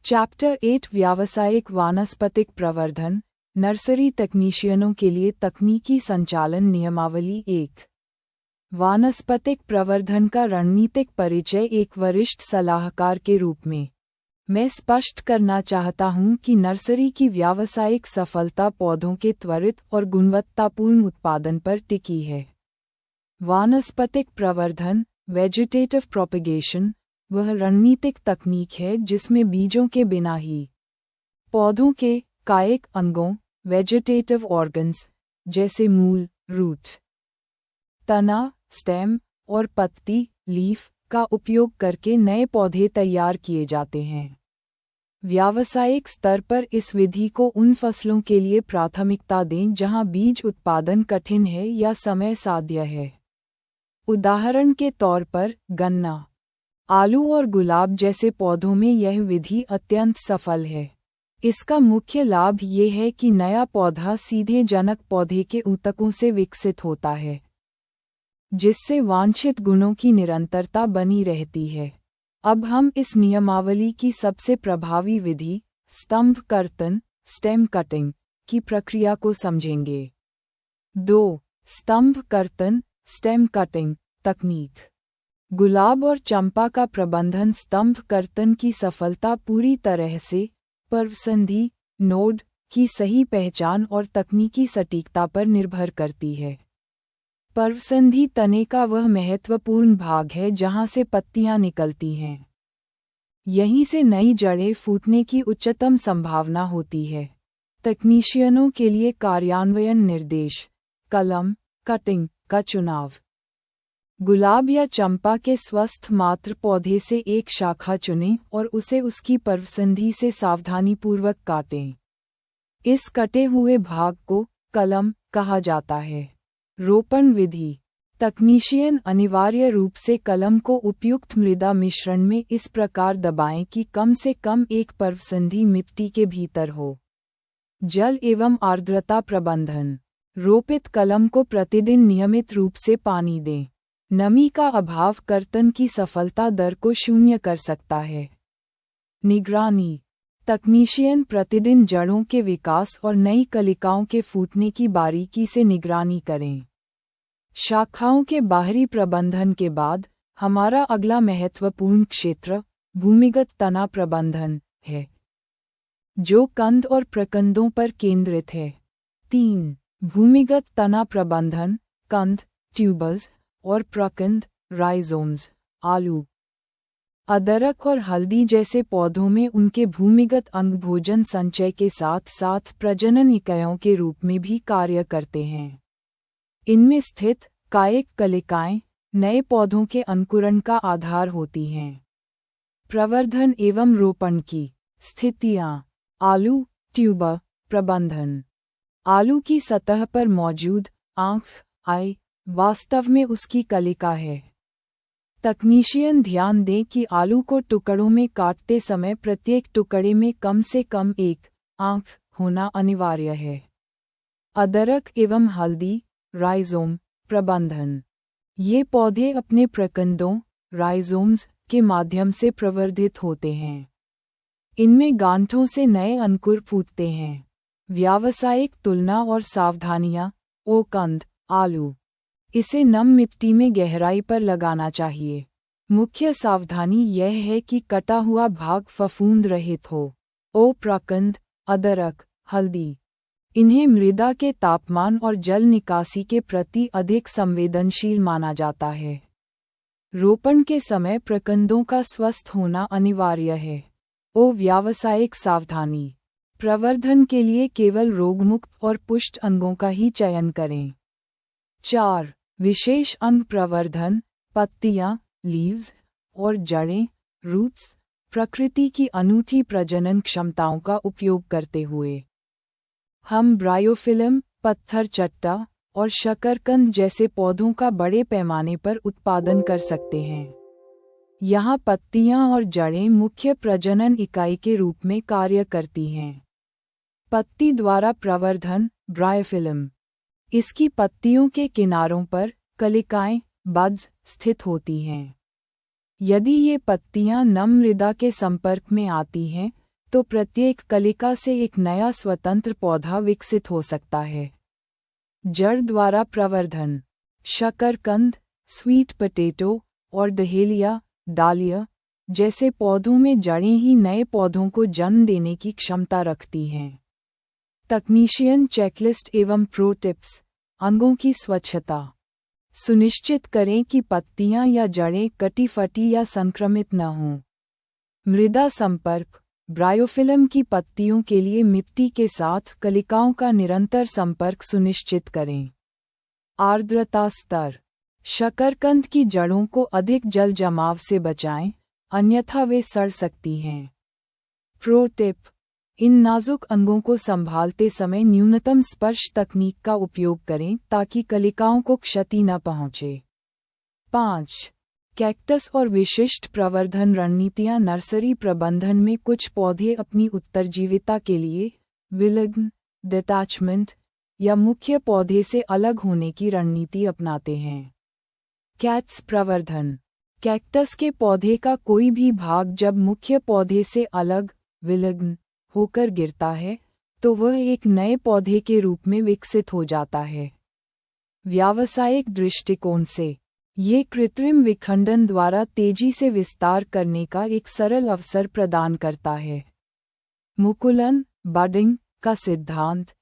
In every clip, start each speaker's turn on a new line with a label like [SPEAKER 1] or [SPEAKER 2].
[SPEAKER 1] Chapter 8 व्यावसायिक वानस्पतिक प्रवर्धन, नर्सरी तकनीशियनों के लिए तकनीकी संचालन नियमावली 1। वानस्पतिक प्रवर्धन का रणनीतिक परिचय। एक वरिष्ठ सलाहकार के रूप में मैं स्पष्ट करना चाहता हूं कि नर्सरी की व्यावसायिक सफलता पौधों के त्वरित और गुणवत्तापूर्ण उत्पादन पर टिकी है। वानस्पतिक प्रवर्धन, वेजिटेटिव प्रोपगेशन, वह रणनीतिक तकनीक है जिसमें बीजों के बिना ही पौधों के कायिक अंगों, वेजिटेटिव ऑर्गन्स जैसे मूल, रूट, तना, स्टेम और पत्ती, लीफ का उपयोग करके नए पौधे तैयार किए जाते हैं। व्यावसायिक स्तर पर इस विधि को उन फसलों के लिए प्राथमिकता दें जहां बीज उत्पादन कठिन है या समय साध्य है। उदाहरण के तौर पर गन्ना, आलू और गुलाब जैसे पौधों में यह विधि अत्यंत सफल है। इसका मुख्य लाभ ये है कि नया पौधा सीधे जनक पौधे के ऊतकों से विकसित होता है, जिससे वांछित गुणों की निरंतरता बनी रहती है। अब हम इस नियमावली की सबसे प्रभावी विधि, स्तंभ कर्तन, स्टेम कटिंग की प्रक्रिया को समझेंगे। 2. स्तंभ कर्तन, स्टेम कटिंग तकनीक। गुलाब और चंपा का प्रबंधन स्तंभ कर्तन की सफलता पूरी तरह से पर्वसंधि नोड की सही पहचान और तकनीकी सटीकता पर निर्भर करती है। पर्वसंधि तने का वह महत्वपूर्ण भाग है जहां से पत्तियां निकलती हैं। यहीं से नई जड़ें फूटने की उच्चतम संभावना होती है। तकनीशियनों के लिए कार्यान्वयन निर्देश, कलम कटिंग का चुनाव। गुलाब या चंपा के स्वस्थ मात्र पौधे से एक शाखा चुनें और उसे उसकी पर्वसंधि से सावधानीपूर्वक काटें। इस कटे हुए भाग को कलम कहा जाता है। रोपण विधि। तकनीशियन अनिवार्य रूप से कलम को उपयुक्त मृदा मिश्रण में इस प्रकार दबाएं कि कम से कम एक पर्वसंधि मिट्टी के भीतर हो। जल एवं आर्द्रता प्रबंधन। रोपित कलम को प्रतिदिन नियमित रूप से पानी दें। नमी का अभाव कर्तन की सफलता दर को शून्य कर सकता है। निगरानी। तकनीशियन प्रतिदिन जड़ों के विकास और नई कलिकाओं के फूटने की बारीकी से निगरानी करें। शाखाओं के बाहरी प्रबंधन के बाद हमारा अगला महत्वपूर्ण क्षेत्र भूमिगत तना प्रबंधन है, जो कंद और प्रकंदों पर केंद्रित है। 3. भूमिगत तना प्रबंधन, कंद, ट्यूबर्स और प्रकंद, राइजोम्स, आलू, अदरक और हल्दी जैसे पौधों में उनके भूमिगत अंग भोजन संचय के साथ साथ प्रजनन इकाइयों के रूप में भी कार्य करते हैं। इनमें स्थित कायिक कलिकाएं नए पौधों के अंकुरण का आधार होती हैं। प्रवर्धन एवं रोपण की स्थितियां। आलू ट्यूबर प्रबंधन। आलू की सतह पर मौजूद आंख, आई, वास्तव में उसकी कलिका है। तकनीशियन ध्यान दें कि आलू को टुकड़ों में काटते समय प्रत्येक टुकड़े में कम से कम एक आंख होना अनिवार्य है। अदरक एवं हल्दी राइजोम प्रबंधन। ये पौधे अपने प्रकंदों, राइजोम्स के माध्यम से प्रवर्धित होते हैं। इनमें गांठों से नए अंकुर फूटते हैं। व्यावसायिक तुलना और सावधानियां। ओ कंद, आलू, इसे नम मिट्टी में गहराई पर लगाना चाहिए। मुख्य सावधानी यह है कि कटा हुआ भाग फफूंद रहित हो। ओ प्रकंद, अदरक, हल्दी, इन्हें मृदा के तापमान और जल निकासी के प्रति अधिक संवेदनशील माना जाता है। रोपण के समय प्रकंदों का स्वस्थ होना अनिवार्य है। ओ व्यावसायिक सावधानी। प्रवर्धन के लिए केवल रोगमुक्त और पुष्ट अंगों का ही चयन करें। 4. विशेष अंग प्रवर्धन, पत्तियां, लीव्स और जड़ें, रूट्स, प्रकृति की अनूठी प्रजनन क्षमताओं का उपयोग करते हुए हम ब्रायोफिल्म, पत्थर चट्टा और शकरकंद जैसे पौधों का बड़े पैमाने पर उत्पादन कर सकते हैं। यहाँ पत्तियां और जड़ें मुख्य प्रजनन इकाई के रूप में कार्य करती हैं। पत्ती द्वारा प्रवर्धन, ब्रायोफिल्म। इसकी पत्तियों के किनारों पर कलिकाएं, बड्स स्थित होती हैं। यदि ये पत्तियां नम मृदा के संपर्क में आती हैं, तो प्रत्येक कलिका से एक नया स्वतंत्र पौधा विकसित हो सकता है। जड़ द्वारा प्रवर्धन। शकरकंद, स्वीट पोटैटो और डहेलिया, डालिया जैसे पौधों में जड़ें ही नए पौधों को जन्म देने की क्षमता रखती हैं। तकनीशियन चेकलिस्ट एवं प्रो टिप्स। अंगों की स्वच्छता। सुनिश्चित करें कि पत्तियां या जड़ें कटी-फटी या संक्रमित न हों। मृदा संपर्क। ब्रायोफिल्म की पत्तियों के लिए मिट्टी के साथ कलिकाओं का निरंतर संपर्क सुनिश्चित करें। आर्द्रता स्तर। शकरकंद की जड़ों को अधिक जल जमाव से बचाएं, अन्यथा वे सड़ सकती हैं। Pro tip. इन नाजुक अंगों को संभालते समय न्यूनतम स्पर्श तकनीक का उपयोग करें ताकि कलिकाओं को क्षति न पहुंचे। 5. कैक्टस और विशिष्ट प्रवर्धन रणनीतियां। नर्सरी प्रबंधन में कुछ पौधे अपनी उत्तरजीविता के लिए विलग्न, डिटैचमेंट या मुख्य पौधे से अलग होने की रणनीति अपनाते हैं। कैट्स प्रवर्धन। कैक्टस के पौधे का कोई भी भाग जब मुख्य पौधे से अलग, विलग्न होकर गिरता है तो वह एक नए पौधे के रूप में विकसित हो जाता है। व्यावसायिक दृष्टिकोण से ये कृत्रिम विखंडन द्वारा तेजी से विस्तार करने का एक सरल अवसर प्रदान करता है। मुकुलन, बडिंग का सिद्धांत।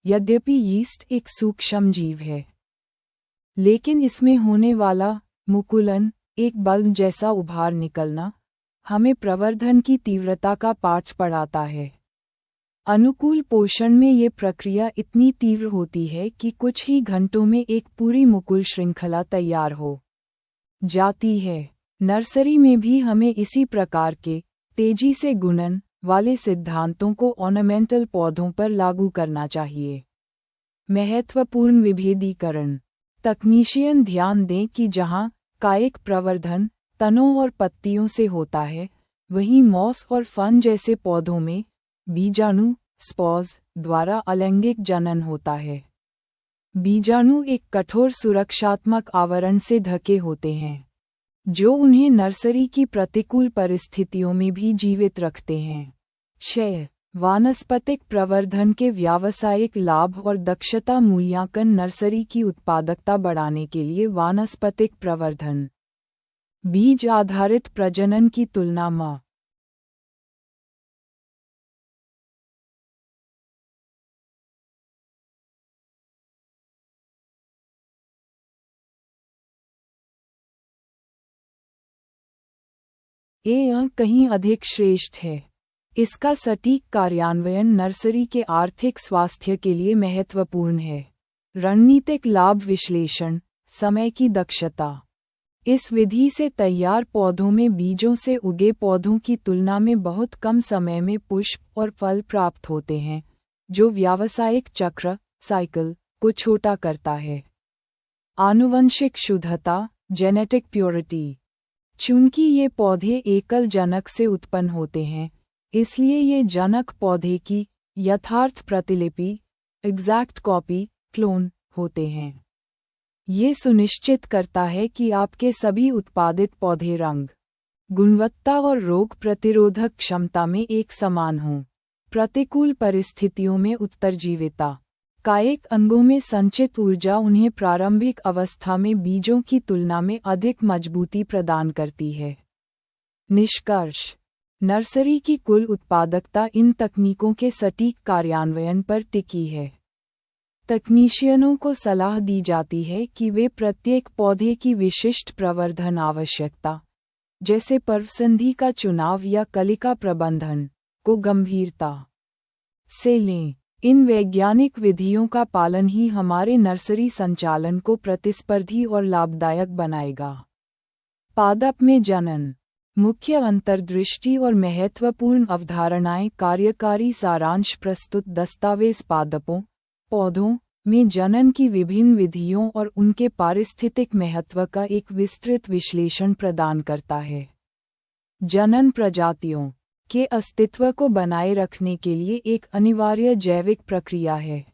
[SPEAKER 1] यद्यपि यीस्ट एक सूक्ष्म जीव है, लेकिन इसमें होने वाला मुकुलन, एक बल्ब जैसा उभार निकलना, हमें प्रवर्धन की तीव्रता का पाठ पढ़ाता है। अनुकूल पोषण में ये प्रक्रिया इतनी तीव्र होती है कि कुछ ही घंटों में एक पूरी मुकुल श्रृंखला तैयार हो जाती है। नर्सरी में भी हमें इसी प्रकार के तेजी से गुणन वाले सिद्धांतों को ऑर्नामेंटल पौधों पर लागू करना चाहिए। महत्वपूर्ण विभेदीकरण। तकनीशियन ध्यान दें कि जहां कायिक प्रवर्धन तनों और पत्तियों से होता है, वहीं मॉस और फर्न जैसे पौधों में बीजाणु स्पॉर्स द्वारा अलैंगिक जनन होता है। बीजाणु एक कठोर सुरक्षात्मक आवरण से ढके होते हैं, जो उन्हें नर्सरी की प्रतिकूल परिस्थितियों में भी जीवित रखते हैं। 6. वानस्पतिक प्रवर्धन के व्यावसायिक लाभ और दक्षता मूल्यांकन। नर्सरी की उत्पादकता बढ़ाने के लिए वानस्पतिक प्रवर्धन बीज आधारित प्रजनन की तुलना में कहीं अधिक श्रेष्ठ है। इसका सटीक कार्यान्वयन नर्सरी के आर्थिक स्वास्थ्य के लिए महत्वपूर्ण है। रणनीतिक लाभ विश्लेषण। समय की दक्षता। इस विधि से तैयार पौधों में बीजों से उगे पौधों की तुलना में बहुत कम समय में पुष्प और फल प्राप्त होते हैं, जो व्यावसायिक चक्र साइकिल को छोटा करता है। आनुवंशिक शुद्धता, जेनेटिक प्योरिटी। चूंकि ये पौधे एकल जनक से उत्पन्न होते हैं, इसलिए ये जनक पौधे की यथार्थ प्रतिलिपि एग्जैक्ट कॉपी क्लोन होते हैं। ये सुनिश्चित करता है कि आपके सभी उत्पादित पौधे रंग, गुणवत्ता और रोग प्रतिरोधक क्षमता में एक समान हों। प्रतिकूल परिस्थितियों में उत्तरजीविता। कायिक अंगों में संचित ऊर्जा उन्हें प्रारंभिक अवस्था में बीजों की तुलना में अधिक मजबूती प्रदान करती है। निष्कर्ष। नर्सरी की कुल उत्पादकता इन तकनीकों के सटीक कार्यान्वयन पर टिकी है। तकनीशियनों को सलाह दी जाती है कि वे प्रत्येक पौधे की विशिष्ट प्रवर्धन आवश्यकता, जैसे पर्वसंधि का चुनाव या कलिका प्रबंधन, को गंभीरता से लें। इन वैज्ञानिक विधियों का पालन ही हमारे नर्सरी संचालन को प्रतिस्पर्धी और लाभदायक बनाएगा। पादप में जनन। मुख्य अंतर्दृष्टि और महत्वपूर्ण अवधारणाएं। कार्यकारी सारांश। प्रस्तुत दस्तावेज पादपों, पौधों में जनन की विभिन्न विधियों और उनके पारिस्थितिक महत्व का एक विस्तृत विश्लेषण प्रदान करता है। जनन प्रजातियों के अस्तित्व को बनाए रखने के लिए एक अनिवार्य जैविक प्रक्रिया है।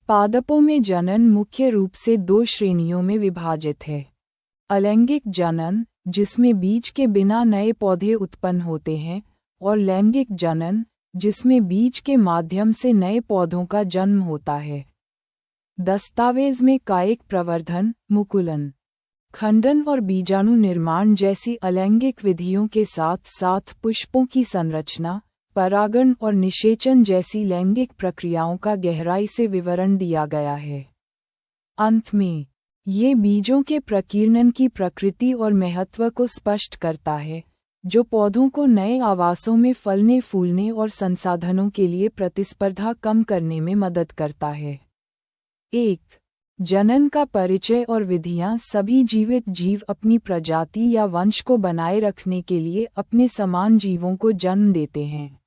[SPEAKER 1] पादपों में जनन मुख्य रूप से दो श्रेणियों में विभाजित है। अलैंगिक जनन, जिसमें बीज के बिना नए पौधे उत्पन्न होते हैं, और लैंगिक जनन, जिसमें बीज के माध्यम से नए पौधों का जन्म होता है। दस्तावेज में कायिक प्रवर्धन, मुकुलन, खंडन और बीजाणु निर्माण जैसी अलैंगिक विधियों के साथ साथ पुष्पों की संरचना, परागण और निषेचन जैसी लैंगिक प्रक्रियाओं का गहराई से विवरण दिया गया है। अंत में, ये बीजों के प्रकीर्णन की प्रकृति और महत्व को स्पष्ट करता है, जो पौधों को नए आवासों में फलने फूलने और संसाधनों के लिए प्रतिस्पर्धा कम करने में मदद करता है। 1. जनन का परिचय और विधियां। सभी जीवित जीव अपनी प्रजाति या वंश को बनाए रखने के लिए अपने समान जीवों को जन्म देते हैं।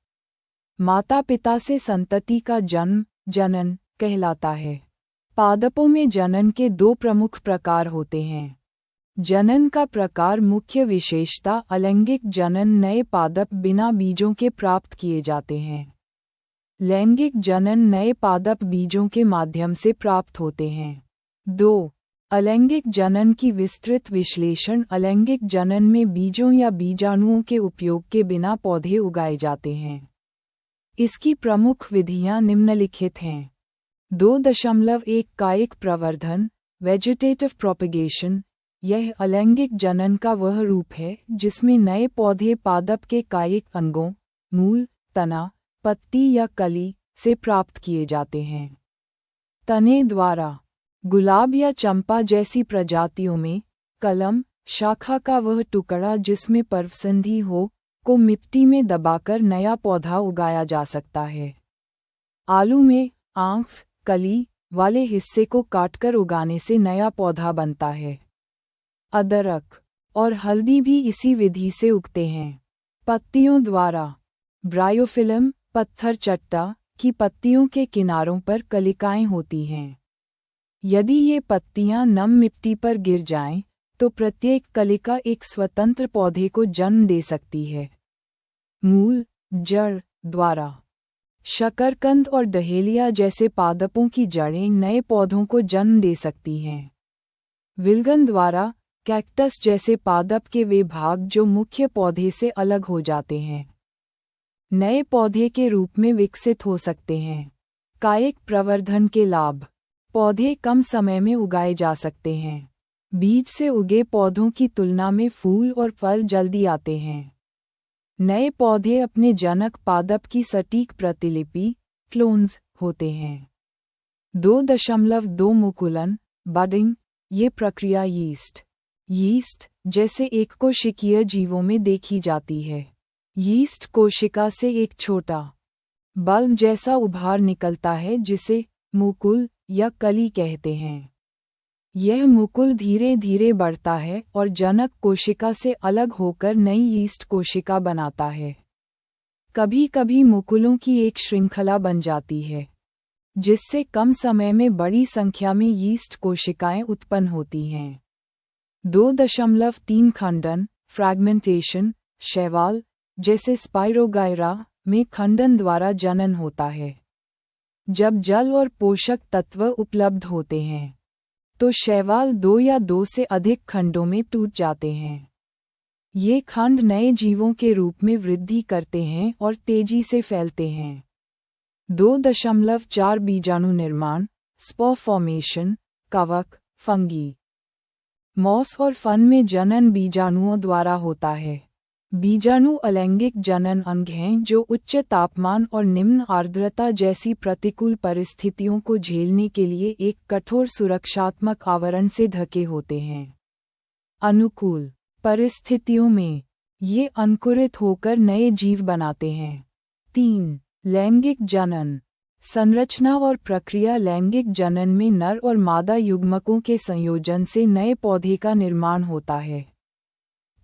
[SPEAKER 1] माता पिता से संतति का जन्म जनन कहलाता है। पादपों में जनन के 2 प्रमुख प्रकार होते हैं। जनन का प्रकार मुख्य विशेषता अलैंगिक जनन, नए पादप बिना बीजों के प्राप्त किए जाते हैं। लैंगिक जनन नए पादप बीजों के माध्यम से प्राप्त होते हैं। 2. अलैंगिक जनन की विस्तृत विश्लेषण। अलैंगिक जनन में बीजों या बीजाणुओं के उपयोग के बिना पौधे उगाए जाते हैं। इसकी प्रमुख विधियां निम्नलिखित हैं। 2.1 कायिक प्रवर्धन, वेजिटेटिव प्रोपगेशन। यह अलैंगिक जनन का वह रूप है जिसमें नए पौधे पादप के कायिक अंगों, मूल, तना, पत्ती या कली से प्राप्त किए जाते हैं। तने द्वारा। गुलाब या चंपा जैसी प्रजातियों में, कलम, शाखा का वह टुकड़ा जिसमें पर्वसंधि हो, को मिट्टी में दबाकर नया पौधा उगाया जा सकता है। आलू में, आंख, कली वाले हिस्से को काटकर उगाने से नया पौधा बनता है। अदरक और हल्दी भी इसी विधि से उगते हैं। पत्तियों द्वारा। ब्रायोफिलम, पत्थर चट्टा की पत्तियों के किनारों पर कलिकाएं होती हैं। यदि ये पत्तियां नम मिट्टी पर गिर जाएं, तो प्रत्येक कलिका एक स्वतंत्र पौधे को जन्म दे सकती है। मूल, जड़ द्वारा। शकरकंद और डहेलिया जैसे पादपों की जड़ें नए पौधों को जन्म दे सकती हैं। विल्गन द्वारा। कैक्टस जैसे पादप के वे भाग जो मुख्य पौधे से अलग हो जाते हैं, नए पौधे के रूप में विकसित हो सकते हैं। कायिक प्रवर्धन के लाभ। पौधे कम समय में उगाए जा सकते हैं। बीज से उगे पौधों की तुलना में फूल और फल जल्दी आते हैं। नए पौधे अपने जनक पादप की सटीक प्रतिलिपि, क्लोन्स, होते हैं। 2.2 मुकुलन, बडिंग। ये प्रक्रिया यीस्ट जैसे एककोशिकीय जीवों में देखी जाती है। यीस्ट कोशिका से एक छोटा बल्ब जैसा उभार निकलता है जिसे मुकुल या कली कहते हैं। यह मुकुल धीरे धीरे बढ़ता है और जनक कोशिका से अलग होकर नई यीस्ट कोशिका बनाता है। कभी कभी मुकुलों की एक श्रृंखला बन जाती है, जिससे कम समय में बड़ी संख्या में यीस्ट कोशिकाएं उत्पन्न होती हैं। 2.3 खंडन, फ्रैगमेंटेशन। शैवाल जैसे स्पाइरोगायरा में खंडन द्वारा जनन होता है। जब जल और पोषक तत्व उपलब्ध होते हैं, तो शैवाल 2 या 2 से अधिक खंडों में टूट जाते हैं। ये खंड नए जीवों के रूप में वृद्धि करते हैं और तेजी से फैलते हैं। 2.4 बीजाणु निर्माण, स्पॉर फॉर्मेशन। कवक, फंगी, मॉस और फन में जनन बीजाणुओं द्वारा होता है। बीजाणु अलैंगिक जनन अंग हैं जो उच्च तापमान और निम्न आर्द्रता जैसी प्रतिकूल परिस्थितियों को झेलने के लिए एक कठोर सुरक्षात्मक आवरण से ढके होते हैं। अनुकूल परिस्थितियों में ये अंकुरित होकर नए जीव बनाते हैं। 3. लैंगिक जनन। संरचना और प्रक्रिया। लैंगिक जनन में नर और मादा युग्मकों के संयोजन से नए पौधे का निर्माण होता है।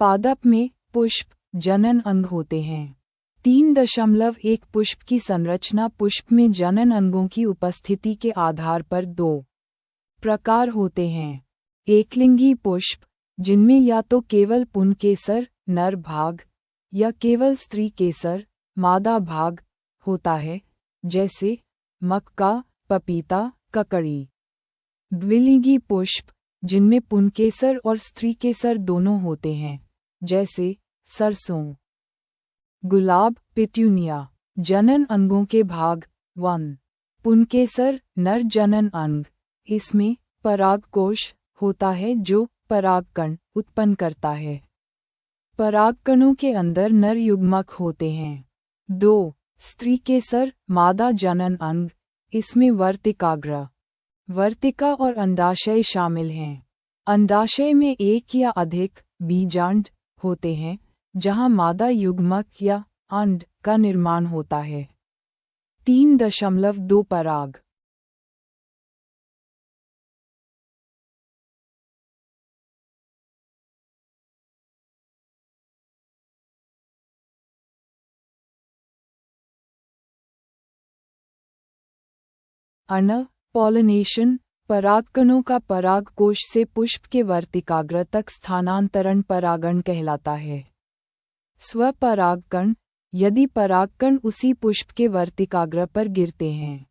[SPEAKER 1] पादप में पुष्प जनन अंग होते हैं। 3.1 पुष्प की संरचना। पुष्प में जनन अंगों की उपस्थिति के आधार पर 2 प्रकार होते हैं। एकलिंगी पुष्प, जिनमें या तो केवल पुंकेसर, नर भाग, या केवल स्त्री केसर, मादा भाग, होता है, जैसे मक्का, पपीता, ककड़ी। द्विलिंगी पुष्प, जिनमें पुंकेसर और स्त्री केसर दोनों होते हैं, जैसे सरसों, गुलाब, पिट्यूनिया। जनन अंगों के भाग 1। पुंकेसर नर जनन अंग। इसमें परागकोश होता है जो परागकण उत्पन्न करता है। परागकणों के अंदर नर युग्मक होते हैं। 2। स्त्रीकेसर मादा जनन अंग। इसमें वर्तिकाग्र, वर्तिका और अंडाशय शामिल हैं। अंडाशय में एक या अधिक बीजांड होते हैं जहां मादा युग्मक या अंड का निर्माण होता है। 3.2 पराग। अन्न पॉलिनेशन परागकणों का परागकोश से पुष्प के वर्तिकाग्र तक स्थानांतरण परागण कहलाता है। स्वपरागकण यदि परागकण उसी पुष्प के वर्तिकाग्र पर गिरते हैं।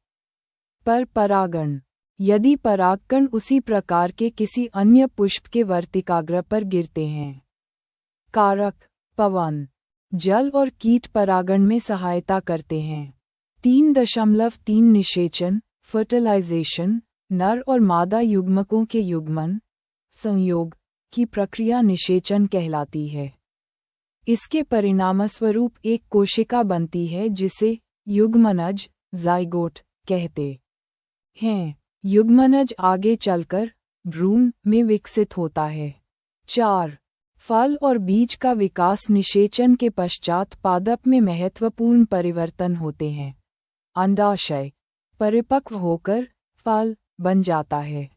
[SPEAKER 1] पर परागण यदि परागकण उसी प्रकार के किसी अन्य पुष्प के वर्तिकाग्र पर गिरते हैं। कारक पवन जल और कीट परागण में सहायता करते हैं। 3.3 निषेचन फर्टिलाइजेशन नर और मादा युग्मकों के युग्मन संयोग की प्रक्रिया निषेचन कहलाती है। इसके परिणामस्वरूप एक कोशिका बनती है जिसे युग्मनज ज़ाइगोट कहते हैं। युग्मनज आगे चलकर भ्रूण में विकसित होता है। 4। फल और बीज का विकास निषेचन के पश्चात पादप में महत्वपूर्ण परिवर्तन होते हैं। अंडाशय परिपक्व होकर फल बन जाता है।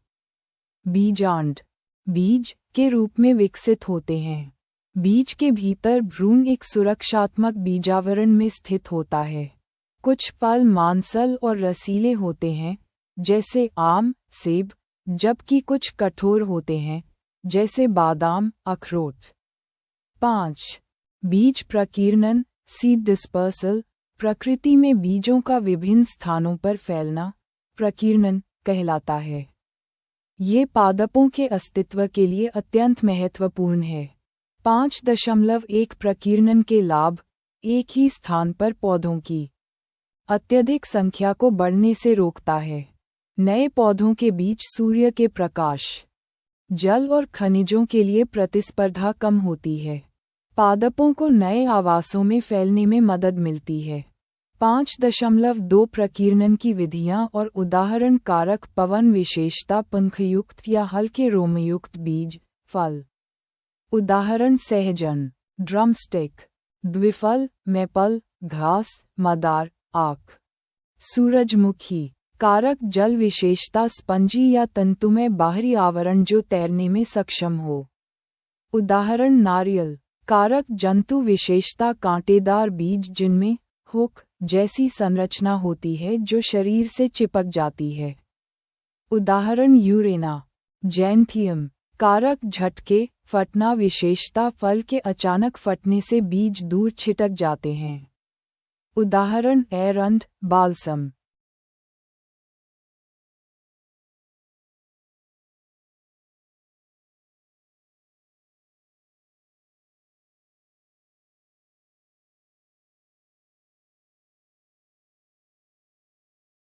[SPEAKER 1] बीजांड बीज के रूप में विकसित होते हैं। बीज के भीतर भ्रूण एक सुरक्षात्मक बीजावरण में स्थित होता है। कुछ फल मांसल और रसीले होते हैं जैसे आम सेब, जबकि कुछ कठोर होते हैं जैसे बादाम अखरोट। 5। बीज प्रकीर्णन सीड डिस्पर्सल प्रकृति में बीजों का विभिन्न स्थानों पर फैलना प्रकीर्णन कहलाता है। ये पादपों के अस्तित्व के लिए अत्यंत महत्वपूर्ण है। 5.1 प्रकीर्णन के लाभ एक ही स्थान पर पौधों की अत्यधिक संख्या को बढ़ने से रोकता है। नए पौधों के बीच सूर्य के प्रकाश, जल और खनिजों के लिए प्रतिस्पर्धा कम होती है। पादपों को नए आवासों में फैलने में मदद मिलती है। 5.2 प्रकीर्णन की विधियां और उदाहरण कारक पवन विशेषता पंखयुक्त या हल्के रोमयुक्त बीज फल। उदाहरण सहजन ड्रमस्टिक, द्विफल मैपल घास मदार आक। सूरजमुखी कारक जल विशेषता स्पंजी या तंतुमय बाहरी आवरण जो तैरने में सक्षम हो। उदाहरण नारियल कारक जंतु विशेषता कांटेदार बीज जिनमें हुक जैसी संरचना होती है जो शरीर से चिपक जाती है। उदाहरण यूरेना जैंथियम कारक झटके फटना विशेषता फल के अचानक फटने से बीज दूर छिटक जाते हैं। उदाहरण एरंड बालसम